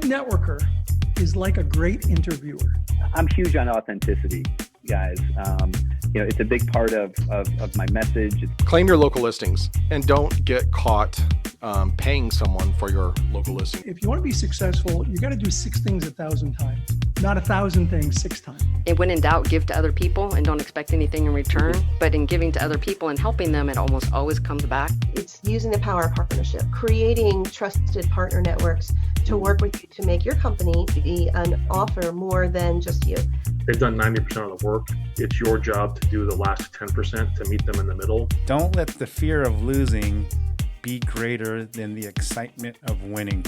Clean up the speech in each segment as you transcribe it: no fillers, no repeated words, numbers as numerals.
networker is like a great interviewer. I'm huge on authenticity, guys. It's a big part of my message. Claim your local listings and don't get caught paying someone for your local listing. If you want to be successful, you got to do 6 things 1,000 times, not 1,000 things 6 times. And when in doubt, give to other people and don't expect anything in return. But in giving to other people and helping them, it almost always comes back. It's using the power of partnership, creating trusted partner networks to work with you to make your company be an offer more than just you. They've done 90% of the work. It's your job to do the last 10% to meet them in the middle. Don't let the fear of losing be greater than the excitement of winning.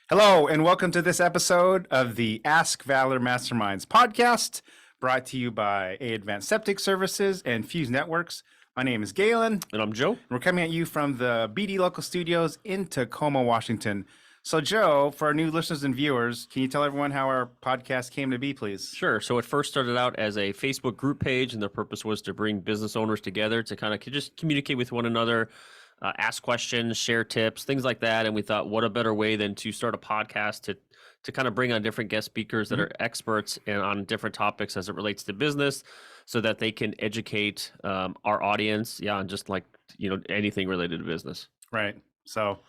Hello, and welcome to this episode of the Ask Valor Masterminds podcast, brought to you by Advanced Septic Services and Fuse Networks. My name is Galen. And I'm Joe. And we're coming at you from the BD Local Studios in Tacoma, Washington. So, Joe, for our new listeners and viewers, can you tell everyone how our podcast came to be, please? Sure. So it first started out as a Facebook group page, and the purpose was to bring business owners together to kind of just communicate with one another, ask questions, share tips, things like that. And we thought, what a better way than to start a podcast to kind of bring on different guest speakers that are experts and on different topics as it relates to business, so that they can educate our audience, on just like, anything related to business. Right. So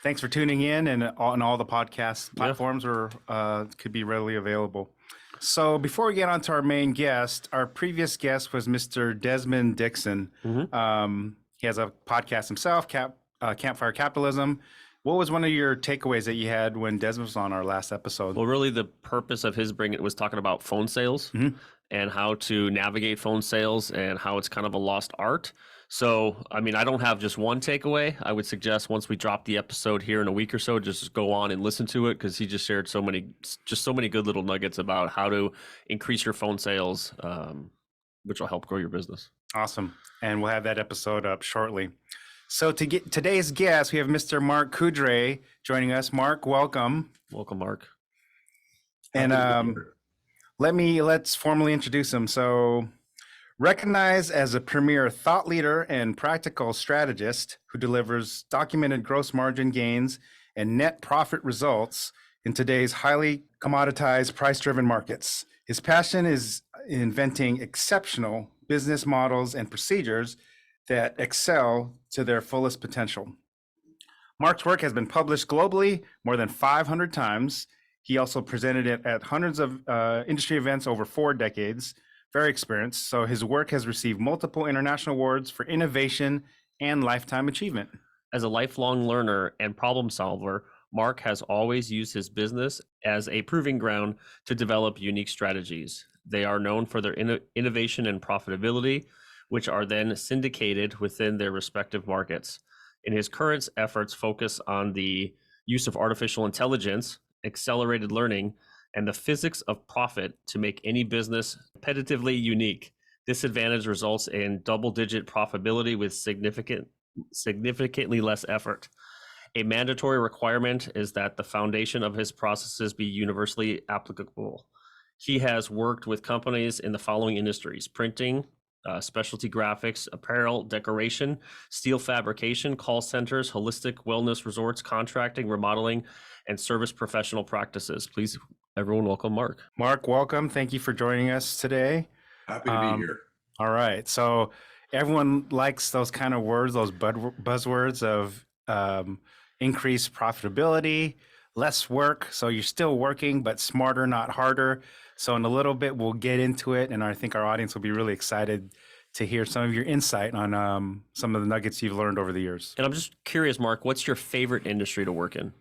thanks for tuning in, and on all the podcast platforms could be readily available. So before we get on to our main guest, our previous guest was Mr. Desmond Dixon. He has a podcast himself, Campfire Capitalism. What was one of your takeaways that you had when Desmond was on our last episode? Well, really the purpose of his bringing was talking about phone sales and how to navigate phone sales and how it's kind of a lost art. So, I don't have just one takeaway. I would suggest once we drop the episode here in a week or so, just go on and listen to it, because he just shared so many good little nuggets about how to increase your phone sales, which will help grow your business. Awesome. And we'll have that episode up shortly. So to get today's guest, we have Mr. Mark Kudre joining us. Mark, welcome. Welcome, Mark. And let's formally introduce him. So, recognized as a premier thought leader and practical strategist who delivers documented gross margin gains and net profit results in today's highly commoditized, price-driven markets. His passion is inventing exceptional business models and procedures that excel to their fullest potential. Mark's work has been published globally more than 500 times. He also presented it at hundreds of industry events over 4 decades. Very experienced. So his work has received multiple international awards for innovation and lifetime achievement. As a lifelong learner and problem solver, Mark has always used his business as a proving ground to develop unique strategies. They are known for their innovation and profitability, which are then syndicated within their respective markets. In his current efforts focus on the use of artificial intelligence, accelerated learning, and the physics of profit to make any business competitively unique. This advantage results in double-digit profitability with significantly less effort. A mandatory requirement is that the foundation of his processes be universally applicable. He has worked with companies in the following industries: printing, specialty graphics, apparel, decoration, steel fabrication, call centers, holistic wellness resorts, contracting, remodeling, and service professional practices. Please, everyone, welcome Mark. Mark, welcome. Thank you for joining us today. Happy to be here. All right. So everyone likes those kind of words, those buzzwords of increased profitability, less work. So you're still working, but smarter, not harder. So in a little bit, we'll get into it. And I think our audience will be really excited to hear some of your insight on some of the nuggets you've learned over the years. And I'm just curious, Mark, what's your favorite industry to work in?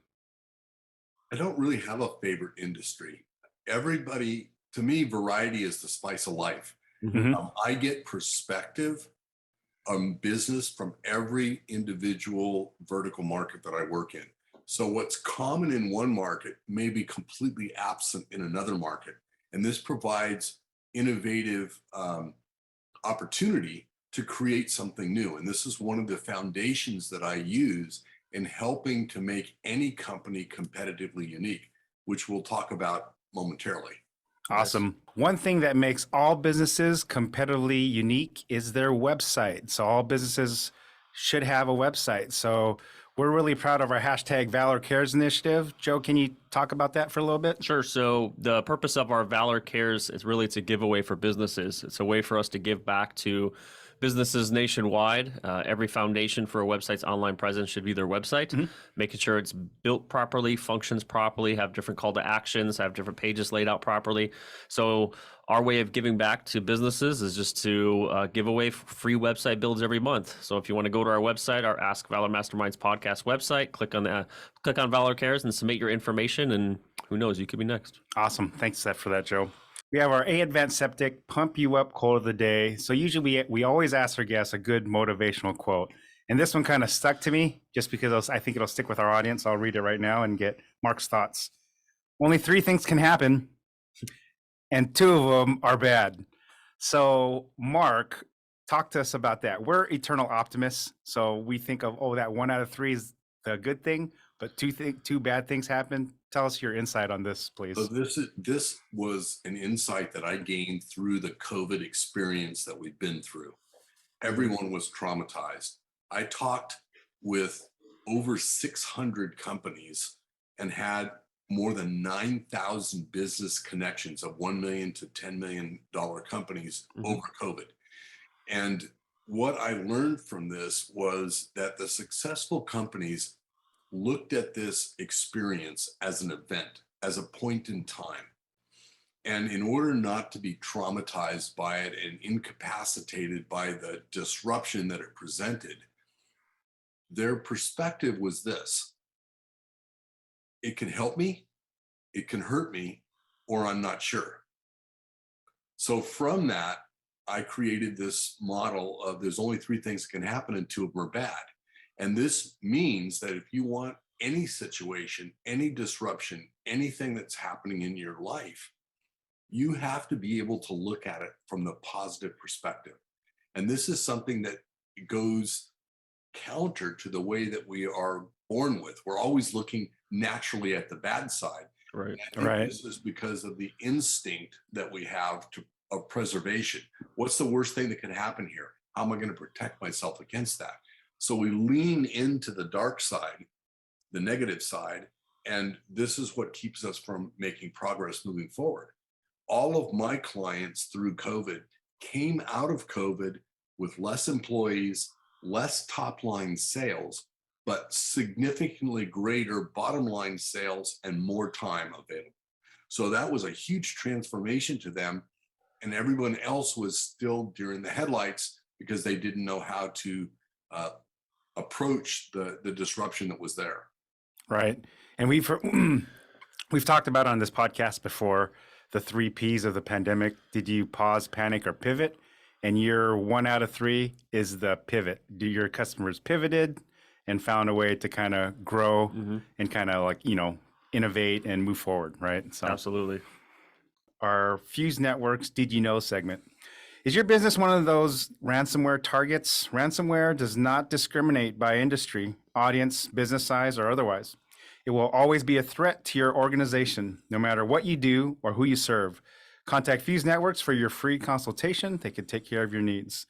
I don't really have a favorite industry. To me, variety is the spice of life. I get perspective on business from every individual vertical market that I work in. So what's common in one market may be completely absent in another market. And this provides innovative opportunity to create something new. And this is one of the foundations that I use in helping to make any company competitively unique, which we'll talk about momentarily. Awesome. One thing that makes all businesses competitively unique is their website. So all businesses should have a website. So we're really proud of our hashtag Valor Cares initiative. Joe, can you talk about that for a little bit? Sure. So the purpose of our Valor Cares is really to give away for businesses. It's a way for us to give back to businesses nationwide. Every foundation for a website's online presence should be their website, making sure it's built properly, functions properly, have different call to actions, have different pages laid out properly. So our way of giving back to businesses is just to give away free website builds every month. So if you want to go to our website, our Ask Valor Masterminds podcast website, click on Valor Cares and submit your information, and who knows, you could be next. Awesome. Thanks for that, Joe. We have our Advanced Septic Pump You Up quote of the day. So usually we always ask our guests a good motivational quote. And this one kind of stuck to me just because I think it'll stick with our audience. I'll read it right now and get Mark's thoughts. Only 3 things can happen, and 2 of them are bad. So Mark, talk to us about that. We're eternal optimists. So we think of, that 1 out of 3 is the good thing, but 2 bad things happen. Tell us your insight on this, please. So this was an insight that I gained through the COVID experience that we've been through. Everyone was traumatized. I talked with over 600 companies and had more than 9,000 business connections of $1 million to $10 million companies over COVID. And what I learned from this was that the successful companies looked at this experience as an event, as a point in time. And in order not to be traumatized by it and incapacitated by the disruption that it presented, their perspective was this: it can help me, it can hurt me, or I'm not sure. So from that, I created this model of there's only 3 things that can happen and 2 of them are bad. And this means that if you want any situation, any disruption, anything that's happening in your life, you have to be able to look at it from the positive perspective. And this is something that goes counter to the way that we are born with. We're always looking naturally at the bad side. Right. Right. This is because of the instinct that we have of preservation. What's the worst thing that can happen here? How am I going to protect myself against that? So we lean into the dark side, the negative side, and this is what keeps us from making progress moving forward. All of my clients through COVID came out of COVID with less employees, less top line sales, but significantly greater bottom line sales and more time available. So that was a huge transformation to them. And everyone else was still during the headlights because they didn't know how to approach the disruption that was there. Right. And we've talked about on this podcast before the 3 Ps of the pandemic. Did you pause, panic, or pivot? And your 1 out of 3 is the pivot. Do your customers pivoted and found a way to kind of grow and kind of innovate and move forward, right? So Absolutely. Our Fuse Networks Did You Know segment. Is your business one of those ransomware targets? Ransomware does not discriminate by industry, audience, business size, or otherwise. It will always be a threat to your organization, no matter what you do or who you serve. Contact Fuse Networks for your free consultation. They can take care of your needs.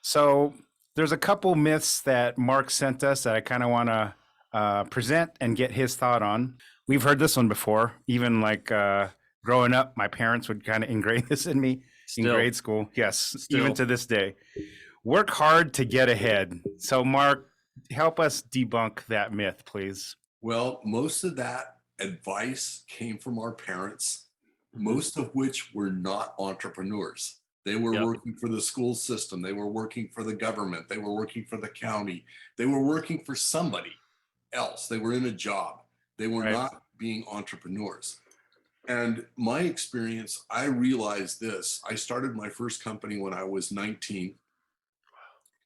So there's a couple myths that Mark sent us that I kind of want to present and get his thought on. We've heard this one before. Even growing up, my parents would kind of ingrain this in me. In grade school. Yes, even to this day. Work hard to get ahead. So Mark, help us debunk that myth, please. Well, most of that advice came from our parents, most of which were not entrepreneurs. They were working for the school system. They were working for the government. They were working for the county. They were working for somebody else. They were in a job. They were not being entrepreneurs. And my experience, I realized this. I started my first company when I was 19.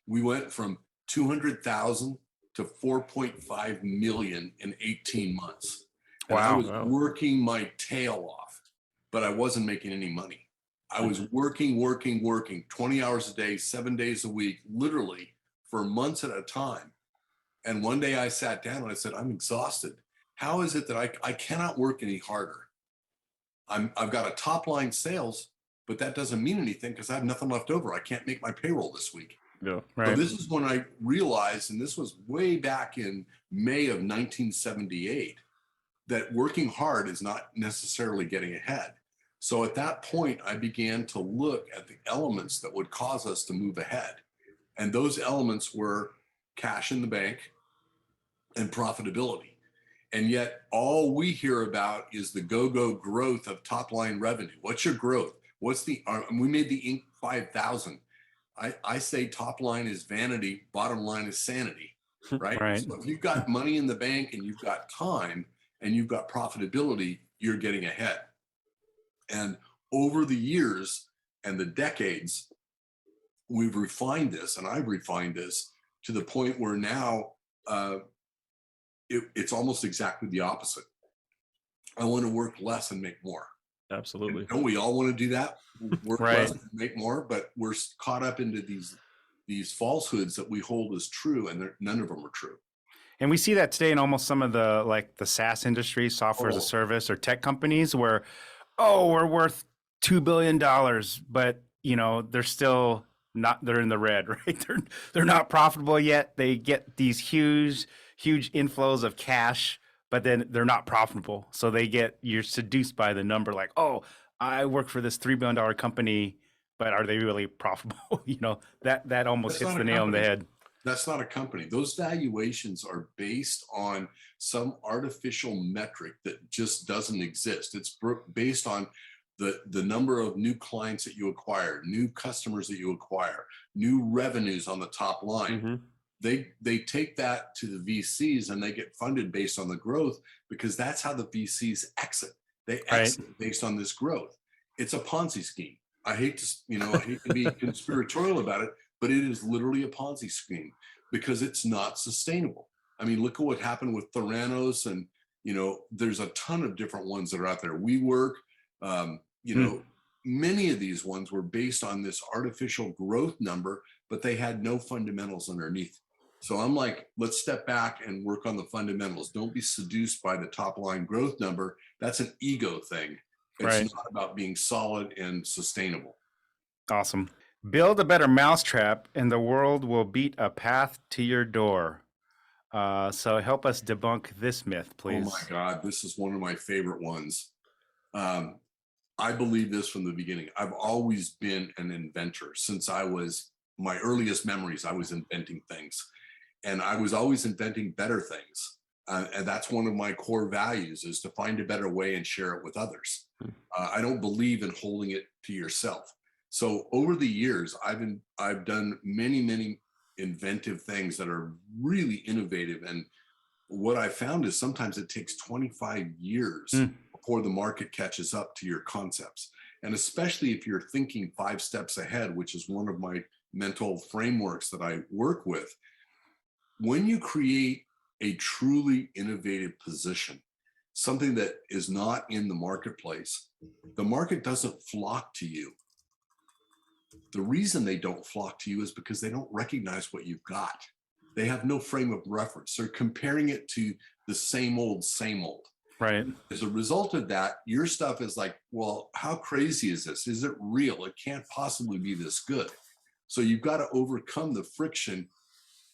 We went from 200,000 to 4.5 million in 18 months. And I was working my tail off, but I wasn't making any money. I was working 20 hours a day, 7 days a week, literally for months at a time. And one day I sat down and I said, I'm exhausted. How is it that I cannot work any harder? I've got a top line sales, but that doesn't mean anything because I have nothing left over. I can't make my payroll this week. Yeah. So Right. this is when I realized, and this was way back in May of 1978, that working hard is not necessarily getting ahead. So at that point, I began to look at the elements that would cause us to move ahead. And those elements were cash in the bank and profitability. And yet all we hear about is the go-go growth of top line revenue. What's your growth? What's we made the Inc. 5000. I say top line is vanity, bottom line is sanity, right? Right. So if you've got money in the bank and you've got time and you've got profitability, you're getting ahead. And over the years and the decades, we've refined this, and I've refined this to the point where now it's almost exactly the opposite. I want to work less and make more. Absolutely. And don't we all want to do that? Work Right. less and make more, but we're caught up into these falsehoods that we hold as true, and none of them are true. And we see that today in almost some of the like the SaaS industry, software as a service, or tech companies where, oh, we're worth $2 billion, but you know, they're still not, they're in the red, right? They're not profitable yet. They get these huge inflows of cash, but then they're not profitable. So you're seduced by the number like, oh, I work for this $3 billion company, but are they really profitable? You know, that almost That's hits not the a nail on the company. head. That's not a company. Those valuations are based on some artificial metric that just doesn't exist. It's based on the number of new clients that you acquire, new customers that you acquire, new revenues on the top line. Mm-hmm. They take that to the VCs and they get funded based on the growth, because that's how the VCs exit. They exit based on this growth. It's a Ponzi scheme. I hate to be conspiratorial about it, but it is literally a Ponzi scheme because it's not sustainable. I mean, look at what happened with Theranos, and there's a ton of different ones that are out there. WeWork, many of these ones were based on this artificial growth number, but they had no fundamentals underneath. So I'm like, let's step back and work on the fundamentals. Don't be seduced by the top line growth number. That's an ego thing. It's not about being solid and sustainable. Awesome. Build a better mousetrap and the world will beat a path to your door. So help us debunk this myth, please. Oh my God, this is one of my favorite ones. I believe this from the beginning. I've always been an inventor. Since my earliest memories, I was inventing things. And I was always inventing better things. And that's one of my core values, is to find a better way and share it with others. I don't believe in holding it to yourself. So over the years, I've done many inventive things that are really innovative. And what I found is sometimes it takes 25 years before the market catches up to your concepts. And especially if you're thinking 5 steps ahead, which is one of my mental frameworks that I work with. When you create a truly innovative position, something that is not in the marketplace, the market doesn't flock to you. The reason they don't flock to you is because they don't recognize what you've got. They have no frame of reference. They're comparing it to the same old. Right. As a result of that, your stuff is like, well, how crazy is this? Is it real? It can't possibly be this good. So you've got to overcome the friction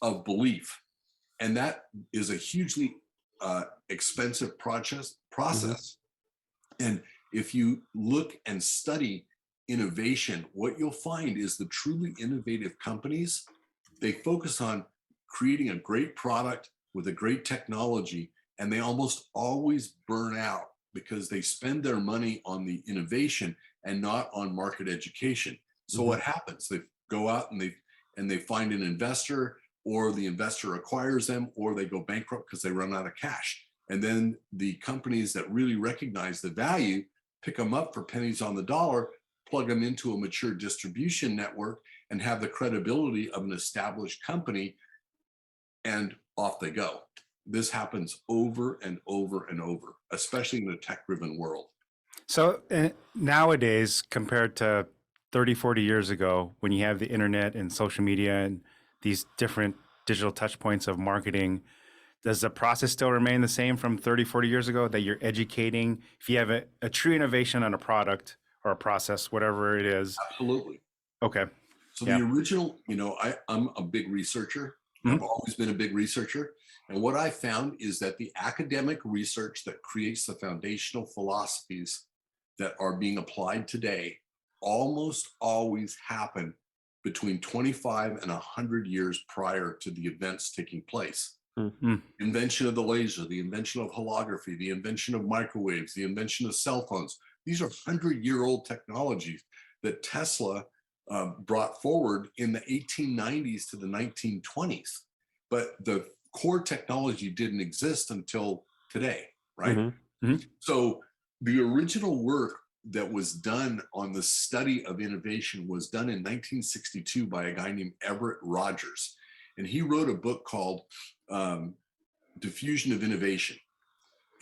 of belief. And that is a hugely expensive process. And if you look and study innovation, what you'll find is the truly innovative companies, they focus on creating a great product with a great technology, and they almost always burn out because they spend their money on the innovation and not on market education. So what happens? They go out and they find an investor, or the investor acquires them, or they go bankrupt because they run out of cash. And then the companies that really recognize the value pick them up for pennies on the dollar, plug them into a mature distribution network, and have the credibility of an established company, and off they go. This happens over and over and over, especially in a tech-driven world. So nowadays, compared to 30, 40 years ago, when you have the internet and social media and these different digital touch points of marketing, does the process still remain the same from 30, 40 years ago, that you're educating? If you have a true innovation on a product or a process, whatever it is. Absolutely. Okay. So Yeah. the original, I'm a big researcher. I've always been a big researcher. And what I found is that the academic research that creates the foundational philosophies that are being applied today almost always happen between 25 and 100 years prior to the events taking place. Invention of the laser, the invention of holography, the invention of microwaves, the invention of cell phones. These are 100-year-old technologies that Tesla brought forward in the 1890s to the 1920s. But the core technology didn't exist until today, right? So the original work that was done on the study of innovation was done in 1962 by a guy named Everett Rogers. And he wrote a book called Diffusion of Innovation.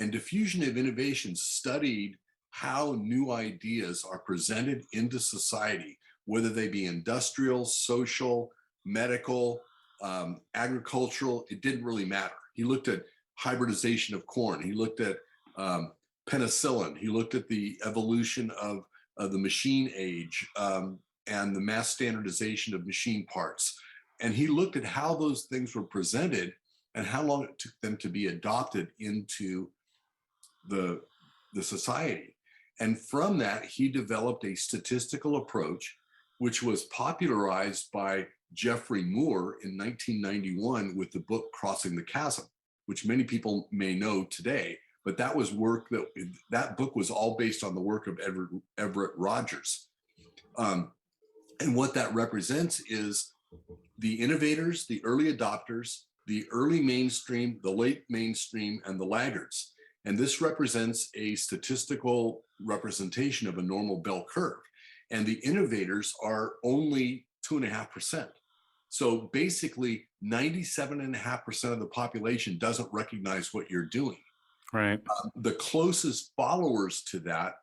And Diffusion of Innovation studied how new ideas are presented into society, whether they be industrial, social, medical, agricultural. It didn't really matter. He looked at hybridization of corn. He looked at penicillin. He looked at the evolution of the machine age and the mass standardization of machine parts. And he looked at how those things were presented and how long it took them to be adopted into the society. And from that, he developed a statistical approach, which was popularized by Geoffrey Moore in 1991 with the book Crossing the Chasm, which many people may know today. But that was work that book was all based on the work of Everett Rogers. And what that represents is the innovators, the early adopters, the early mainstream, the late mainstream, and the laggards. And this represents a statistical representation of a normal bell curve. And the innovators are only 2.5%. So basically 97.5% of the population doesn't recognize what you're doing. Right. The closest followers to that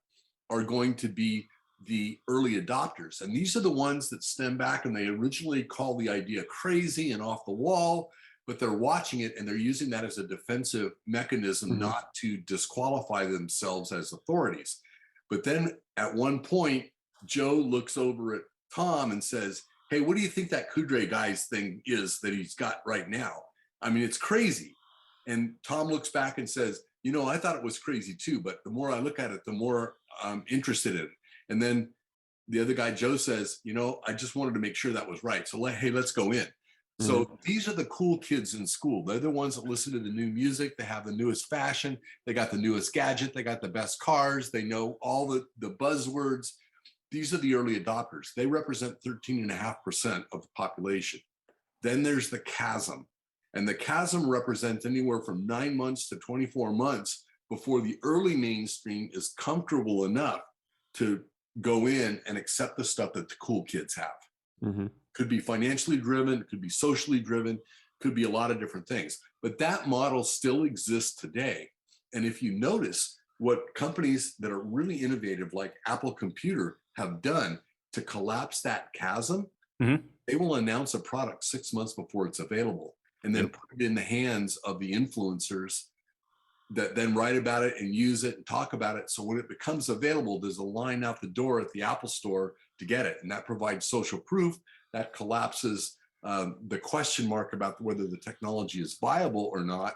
are going to be the early adopters. And these are the ones that stem back and they originally call the idea crazy and off the wall, but they're watching it and they're using that as a defensive mechanism not to disqualify themselves as authorities. But then at one point, Joe looks over at Tom and says, hey, what do you think that Kudre guy's thing is that he's got right now? I mean, it's crazy. And Tom looks back and says, I thought it was crazy too, but the more I look at it, the more I'm interested in it. And then the other guy, Joe, says, I just wanted to make sure that was right. So let's go in. So these are the cool kids in school. They're the ones that listen to the new music. They have the newest fashion. They got the newest gadget. They got the best cars. They know all the buzzwords. These are the early adopters. They represent 13.5% of the population. Then there's the chasm. And the chasm represents anywhere from 9 months to 24 months before the early mainstream is comfortable enough to go in and accept the stuff that the cool kids have. Could be financially driven, could be socially driven, could be a lot of different things. But that model still exists today. And if you notice what companies that are really innovative like Apple Computer have done to collapse that chasm, they will announce a product 6 months before it's available and then put it in the hands of the influencers that then write about it and use it and talk about it. So when it becomes available, there's a line out the door at the Apple store to get it. And that provides social proof. That collapses the question mark about whether the technology is viable or not.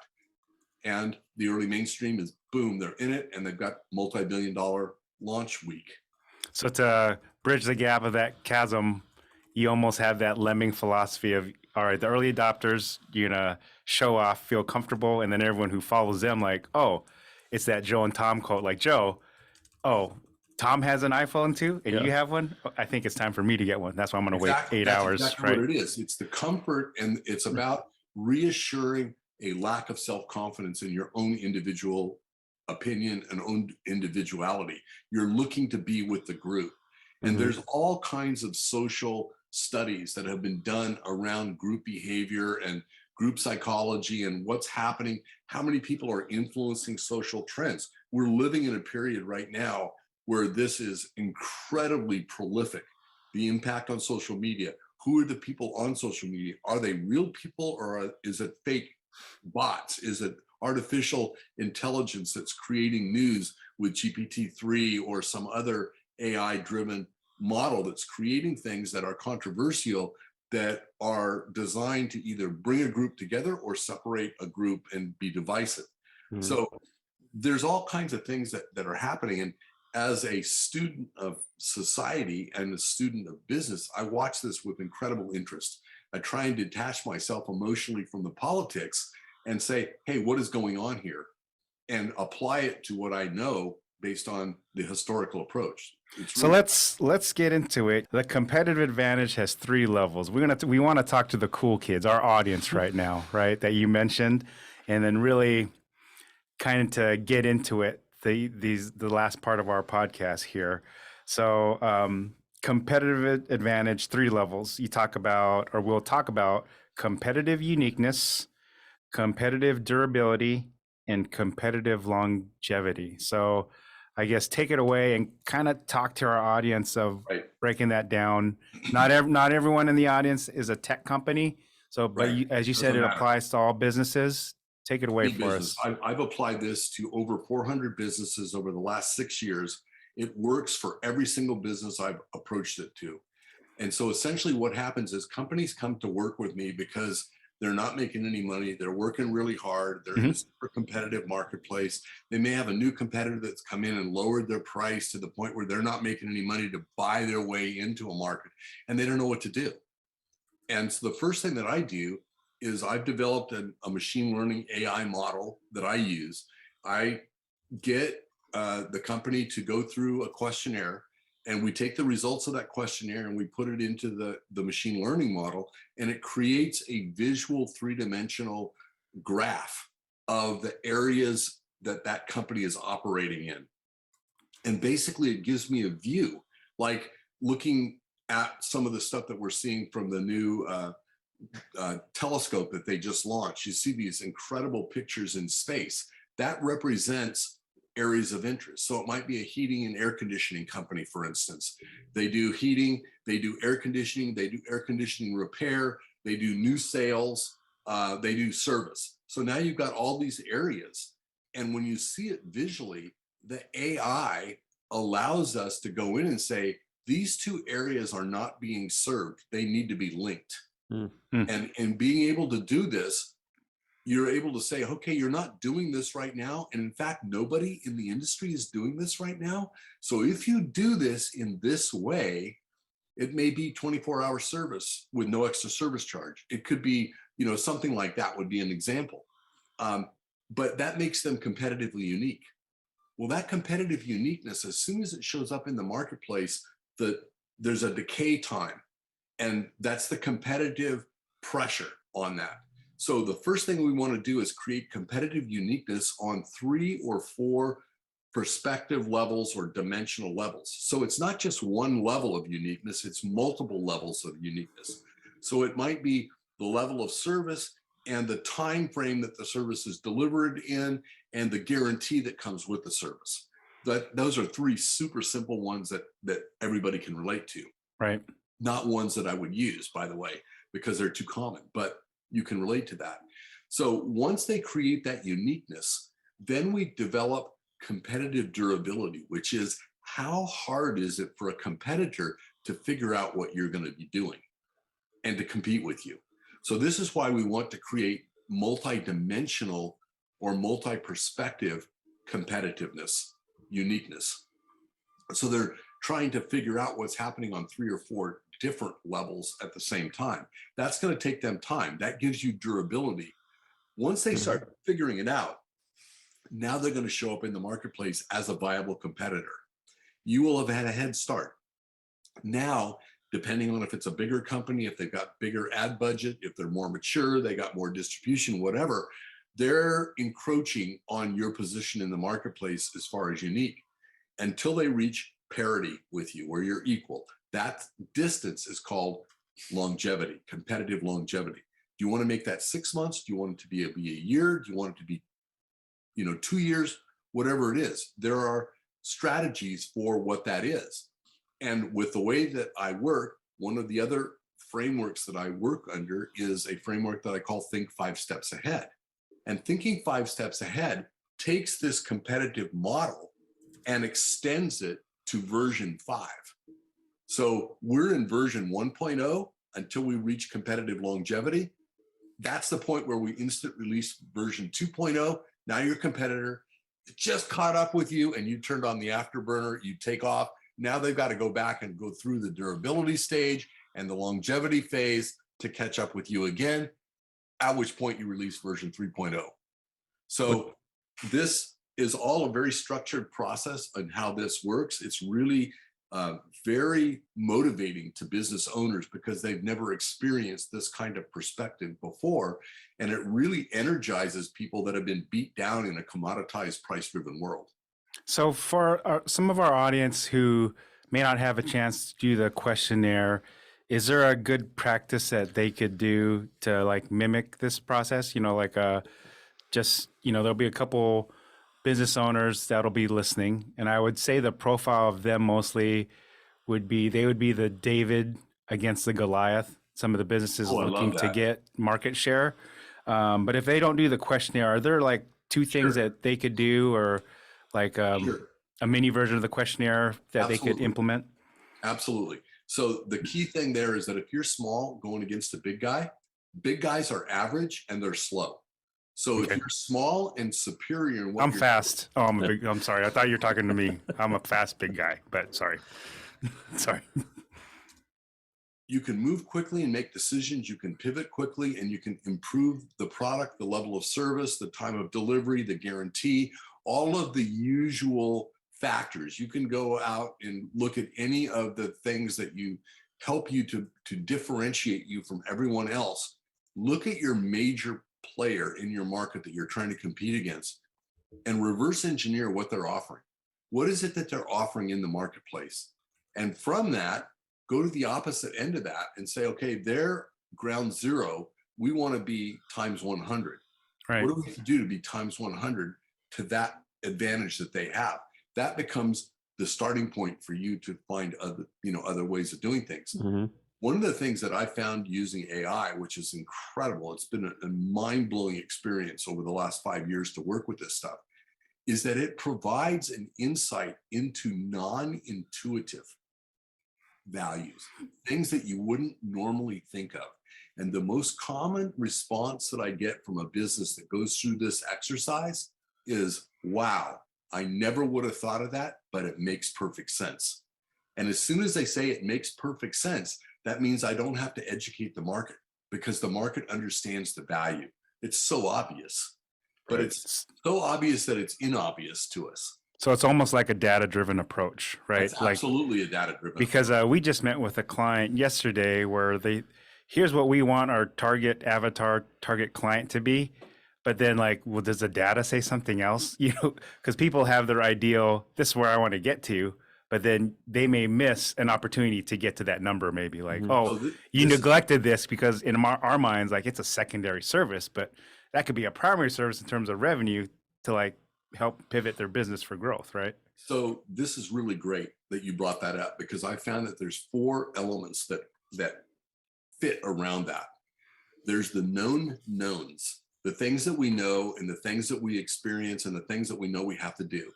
And the early mainstream is boom, they're in it and they've got multi-billion-dollar launch week. So to bridge the gap of that chasm, you almost have that lemming philosophy of, all right, the early adopters, you're going to show off, feel comfortable, and then everyone who follows them like, oh, it's that Joe and Tom quote, like, Joe, oh, Tom has an iPhone too, and you have one? I think it's time for me to get one. That's why I'm going to wait 8 hours. That's exactly what it is. It's the comfort, and it's about reassuring a lack of self-confidence in your own individual opinion and own individuality. You're looking to be with the group. And there's all kinds of social studies that have been done around group behavior and group psychology and what's happening, how many people are influencing social trends. We're living in a period right now where this is incredibly prolific. The impact on social media. Who are the people on social media? Are they real people or is it fake bots? Is it artificial intelligence that's creating news with GPT-3 or some other AI-driven model that's creating things that are controversial, that are designed to either bring a group together or separate a group and be divisive. So there's all kinds of things that are happening. And as a student of society and a student of business, I watch this with incredible interest. I try and detach myself emotionally from the politics and say, hey, what is going on here? And apply it to what I know based on the historical approach. So let's get into it. The competitive advantage has 3 levels. We want to talk to the cool kids, our audience right now, right? That you mentioned, and then really kind of to get into it, the last part of our podcast here. So competitive advantage, 3 levels. You talk about, or we'll talk about, competitive uniqueness, competitive durability, and competitive longevity. So I guess take it away and kind of talk to our audience of breaking that down. Not everyone in the audience is a tech company. So, but as you said, it applies to all businesses. Take it away for us. I've applied this to over 400 businesses over the last 6 years. It works for every single business I've approached it to. And so essentially what happens is companies come to work with me because they're not making any money. They're working really hard. They're in a super competitive marketplace. They may have a new competitor that's come in and lowered their price to the point where they're not making any money to buy their way into a market, and they don't know what to do. And so the first thing that I do is I've developed a machine learning AI model that I use. I get the company to go through a questionnaire, and we take the results of that questionnaire and we put it into the machine learning model, and it creates a visual 3-dimensional graph of the areas that company is operating in. And basically it gives me a view, like looking at some of the stuff that we're seeing from the new telescope that they just launched. You see these incredible pictures in space. That represents areas of interest. So it might be a heating and air conditioning company, for instance. They do heating, they do air conditioning, they do air conditioning repair, they do new sales, they do service. So now you've got all these areas. And when you see it visually, the AI allows us to go in and say, these 2 areas are not being served. They need to be linked. And being able to do this, you're able to say, okay, you're not doing this right now. And in fact, nobody in the industry is doing this right now. So if you do this in this way, it may be 24-hour service with no extra service charge. It could be, something like that would be an example. But that makes them competitively unique. Well, that competitive uniqueness, as soon as it shows up in the marketplace, there's a decay time. And that's the competitive pressure on that. So the first thing we want to do is create competitive uniqueness on 3 or 4 perspective levels or dimensional levels. So it's not just one level of uniqueness, it's multiple levels of uniqueness. So it might be the level of service and the time frame that the service is delivered in and the guarantee that comes with the service. Those are 3 super simple ones that everybody can relate to. Right. Not ones that I would use, by the way, because they're too common, but you can relate to that. So once they create that uniqueness, then we develop competitive durability, which is how hard is it for a competitor to figure out what you're going to be doing and to compete with you. So this is why we want to create multi-dimensional or multi-perspective competitiveness, uniqueness. So they're trying to figure out what's happening on 3 or 4 different levels at the same time. That's going to take them time. That gives you durability. Once they start figuring it out, now they're going to show up in the marketplace as a viable competitor. You will have had a head start. Now, depending on if it's a bigger company, if they've got bigger ad budget, if they're more mature, they got more distribution, whatever, they're encroaching on your position in the marketplace as far as unique until they reach parity with you, where you're equal. That distance is called longevity, competitive longevity. Do you want to make that 6 months? Do you want it to be a year? Do you want it to be, 2 years? Whatever it is, there are strategies for what that is. And with the way that I work, one of the other frameworks that I work under is a framework that I call Think 5 Steps Ahead. And thinking 5 steps ahead takes this competitive model and extends it to version 5. So we're in version 1.0 until we reach competitive longevity. That's the point where we instant release version 2.0. Now your competitor just caught up with you and you turned on the afterburner, you take off. Now they've got to go back and go through the durability stage and the longevity phase to catch up with you again, at which point you release version 3.0. So this is all a very structured process on how this works. It's really very motivating to business owners because they've never experienced this kind of perspective before. And it really energizes people that have been beat down in a commoditized, price-driven world. So for some of our audience who may not have a chance to do the questionnaire, is there a good practice that they could do to like mimic this process? You know, like just, you know, there'll be a couple business owners that'll be listening. And I would say the profile of them mostly would be, they would be the David against the Goliath, some of the businesses looking to get market share. But if they don't do the questionnaire, are there like two things that they could do, or like a mini version of the questionnaire that they could implement? Absolutely. So the key thing there is that if you're small going against a big guys are average and they're slow. So if you're small and superior in what I'm fast. Oh, I'm sorry. I thought you were talking to me. I'm a fast big guy, but sorry. Sorry. You can move quickly and make decisions. You can pivot quickly and you can improve the product, the level of service, the time of delivery, the guarantee, all of the usual factors. You can go out and look at any of the things that you help you to differentiate you from everyone else. Look at your major player in your market that you're trying to compete against and reverse engineer what they're offering. What is it that they're offering in the marketplace? And from that, go to the opposite end of that and say, okay, they're ground zero. We want to be times 100. Right. What do we have to do to be times 100 to that advantage that they have? That becomes the starting point for you to find other ways of doing things. Mm-hmm. One of the things that I found using AI, which is incredible, it's been a mind-blowing experience over the last 5 years to work with this stuff, is that it provides an insight into non-intuitive values, things that you wouldn't normally think of. And the most common response that I get from a business that goes through this exercise is, wow, I never would have thought of that, but it makes perfect sense. And as soon as they say it makes perfect sense, that means I don't have to educate the market because the market understands the value. It's so obvious, but it's so obvious that it's inobvious to us. So it's almost like a data-driven approach, right? It's absolutely a data-driven because we just met with a client yesterday where here's what we want our target avatar, target client to be. But then like, well, does the data say something else? You know, because people have their ideal, this is where I want to get to, but then they may miss an opportunity to get to that number. Maybe like, you neglected this because in our minds, like it's a secondary service, but that could be a primary service in terms of revenue to like help pivot their business for growth, right? So this is really great that you brought that up because I found that there's 4 elements that fit around that. There's the known knowns, the things that we know and the things that we experience and the things that we know we have to do.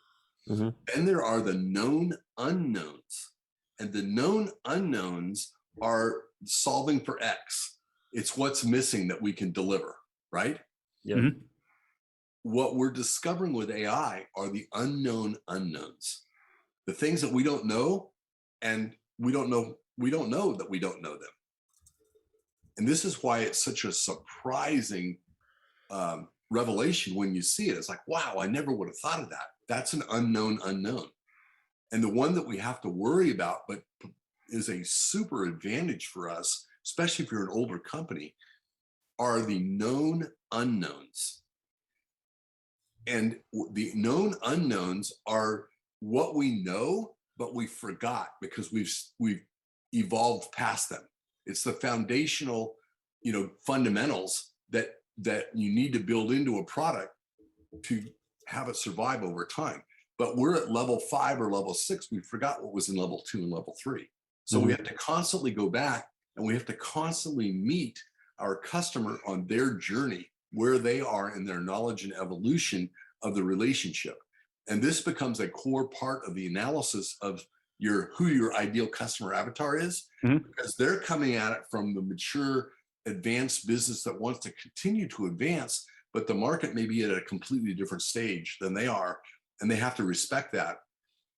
Mm-hmm. Then there are the known unknowns, and the known unknowns are solving for X. It's what's missing that we can deliver, right? Yeah. Mm-hmm. What we're discovering with AI are the unknown unknowns, the things that we don't know, and we don't know that we don't know them. And this is why it's such a surprising revelation when you see it. It's like, wow, I never would have thought of that. That's an unknown unknown. And the one that we have to worry about, but is a super advantage for us, especially if you're an older company, are the known unknowns. And the known unknowns are what we know, but we forgot because we've evolved past them. It's the foundational, fundamentals that you need to build into a product to have it survive over time. But we're at level 5 or level 6. We forgot what was in level 2 and level 3. So we have to constantly go back and we have to constantly meet our customer on their journey, where they are in their knowledge and evolution of the relationship. And this becomes a core part of the analysis of who your ideal customer avatar is, because they're coming at it from the mature, advanced business that wants to continue to advance, but the market may be at a completely different stage than they are, and they have to respect that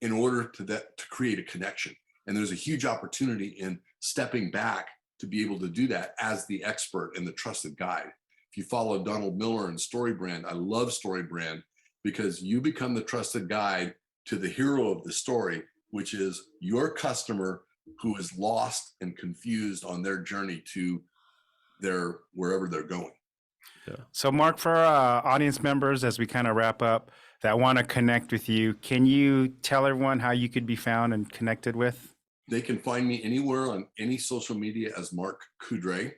in order to create a connection. And there's a huge opportunity in stepping back to be able to do that as the expert and the trusted guide. If you follow Donald Miller and StoryBrand, I love StoryBrand because you become the trusted guide to the hero of the story, which is your customer who is lost and confused on their journey to wherever they're going. Yeah. So Mark, for our audience members, as we kind of wrap up, that want to connect with you, can you tell everyone how you could be found and connected with? They can find me anywhere on any social media as Mark Coudray.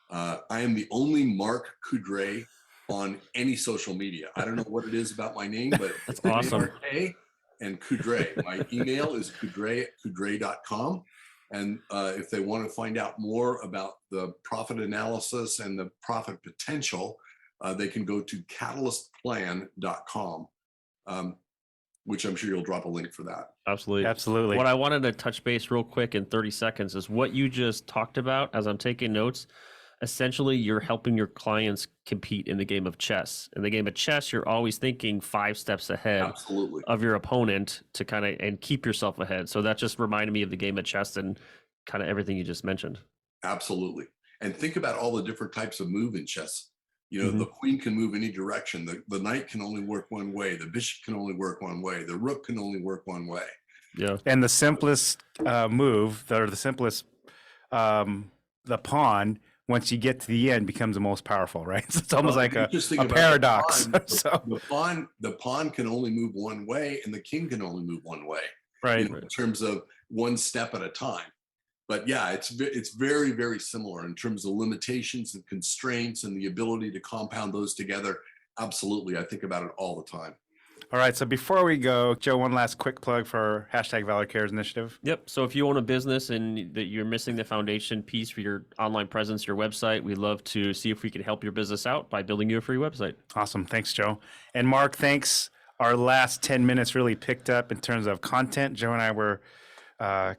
I am the only Mark Coudray on any social media. I don't know what it is about my name, but that's awesome. A-R-K and Coudray. My email is coudray@coudray.com. And if they want to find out more about the profit analysis and the profit potential, they can go to catalystplan.com, which I'm sure you'll drop a link for that. Absolutely. Absolutely. What I wanted to touch base real quick in 30 seconds is what you just talked about as I'm taking notes. Essentially, you're helping your clients compete in the game of chess. In the game of chess, you're always thinking 5 steps ahead Absolutely. of your opponent to kind of and keep yourself ahead. So that just reminded me of the game of chess and kind of everything you just mentioned. Absolutely. And think about all the different types of move in chess. You know, the queen can move any direction. The knight can only work one way. The bishop can only work one way. The rook can only work one way. Yeah. And the simplest move, or the simplest, the pawn, once you get to the end, becomes the most powerful, right? So it's almost like a paradox. The pawn can only move one way, and the king can only move one way. Right. In terms of one step at a time. But yeah, it's very, very similar in terms of limitations and constraints and the ability to compound those together. Absolutely. I think about it all the time. All right. So before we go, Joe, one last quick plug for #ValorCares initiative. Yep. So if you own a business and that you're missing the foundation piece for your online presence, your website, we'd love to see if we can help your business out by building you a free website. Awesome. Thanks, Joe. And Mark, thanks. Our last 10 minutes really picked up in terms of content. Joe and I were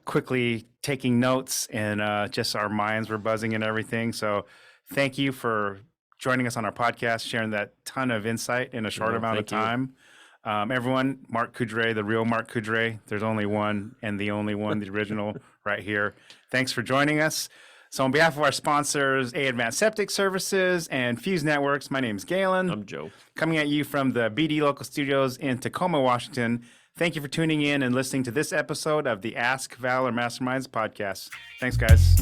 quickly taking notes, and just our minds were buzzing and everything. So thank you for joining us on our podcast, sharing that ton of insight in a short amount of time. Everyone, Mark Coudray, the real Mark Coudray. There's only one and the only one, the original right here. Thanks for joining us. So on behalf of our sponsors, A Advanced Septic Services and Fuse Networks, my name is Galen. I'm Joe. Coming at you from the BD Local Studios in Tacoma, Washington. Thank you for tuning in and listening to this episode of the Ask Valor Masterminds podcast. Thanks, guys.